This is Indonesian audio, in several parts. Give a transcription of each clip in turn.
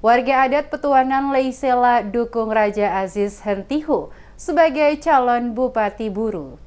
Warga adat Petuanan Leisela dukung Raja Aziz Hentihu sebagai calon Bupati Buru.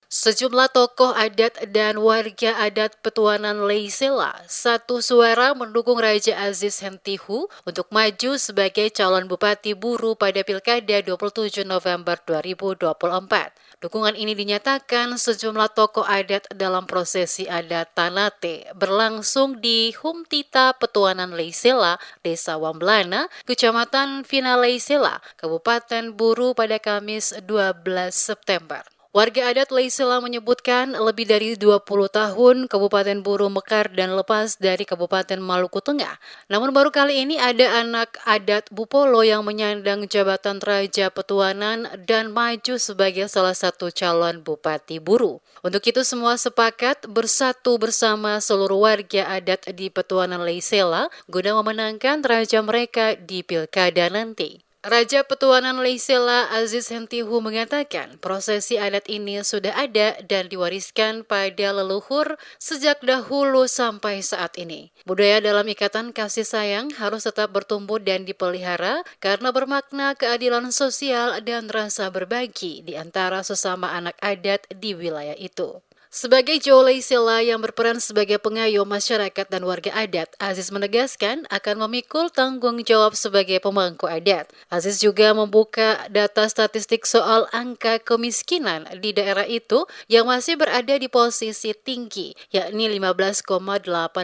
Sejumlah tokoh adat dan warga adat Petuanan Leisela satu suara mendukung Raja Aziz Hentihu untuk maju sebagai calon Bupati Buru pada Pilkada 27 November 2024. Dukungan ini dinyatakan sejumlah tokoh adat dalam prosesi adat Tanate berlangsung di Humtita Petuanan Leisela, Desa Wamblana, Kecamatan Vina Leisela, Kabupaten Buru pada Kamis 12 September. Warga adat Leisela menyebutkan lebih dari 20 tahun Kabupaten Buru mekar dan lepas dari Kabupaten Maluku Tengah. Namun baru kali ini ada anak adat Bupolo yang menyandang jabatan Raja Petuanan dan maju sebagai salah satu calon Bupati Buru. Untuk itu semua sepakat bersatu bersama seluruh warga adat di Petuanan Leisela guna memenangkan raja mereka di Pilkada nanti. Raja Petuanan Leisela Aziz Hentihu mengatakan prosesi adat ini sudah ada dan diwariskan pada leluhur sejak dahulu sampai saat ini. Budaya dalam ikatan kasih sayang harus tetap bertumbuh dan dipelihara karena bermakna keadilan sosial dan rasa berbagi di antara sesama anak adat di wilayah itu. Sebagai Joe Leisela yang berperan sebagai pengayom masyarakat dan warga adat, Aziz menegaskan akan memikul tanggung jawab sebagai pemangku adat. Aziz juga membuka data statistik soal angka kemiskinan di daerah itu yang masih berada di posisi tinggi, yakni 15,82%.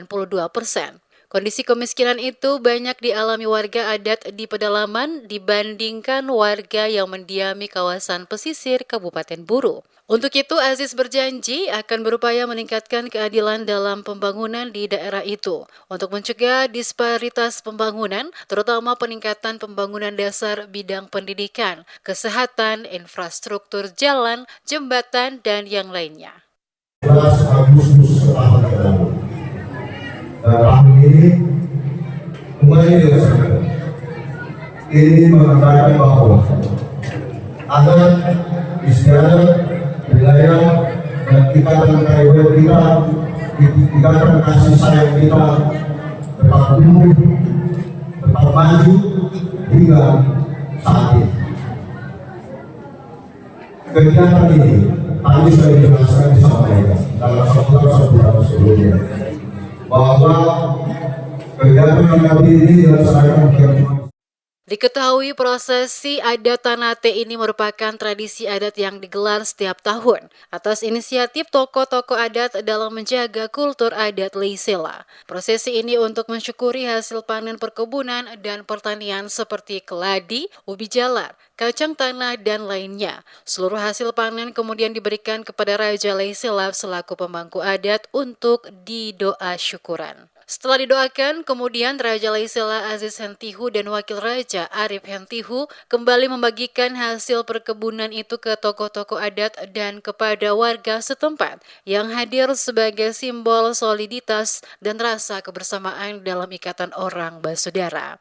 Kondisi kemiskinan itu banyak dialami warga adat di pedalaman dibandingkan warga yang mendiami kawasan pesisir Kabupaten Buru. Untuk itu, Aziz berjanji akan berupaya meningkatkan keadilan dalam pembangunan di daerah itu untuk mencegah disparitas pembangunan, terutama peningkatan pembangunan dasar bidang pendidikan, kesehatan, infrastruktur jalan, jembatan, dan yang lainnya. Tahun ini kembali dilaksanakan. Ini menggambarkan bahwa ada istilah wilayah dan ikatan karya ikatan kasih sayang kita tetap tumbuh, tetap maju hingga saat ini. Kegiatan ini tadi sudah dijelaskan disampaikan dalam sebulan sebelumnya, bahwa kegiatan ini dilaksanakan. Diketahui prosesi adat Tanate ini merupakan tradisi adat yang digelar setiap tahun atas inisiatif tokoh-tokoh adat dalam menjaga kultur adat Leisela. Prosesi ini untuk mensyukuri hasil panen perkebunan dan pertanian seperti keladi, ubi jalar, kacang tanah, dan lainnya. Seluruh hasil panen kemudian diberikan kepada Raja Leisela selaku pemangku adat untuk didoa syukuran. Setelah didoakan, kemudian Raja Leisela Aziz Hentihu dan Wakil Raja Arif Hentihu kembali membagikan hasil perkebunan itu ke tokoh-tokoh adat dan kepada warga setempat yang hadir sebagai simbol soliditas dan rasa kebersamaan dalam ikatan orang bersaudara.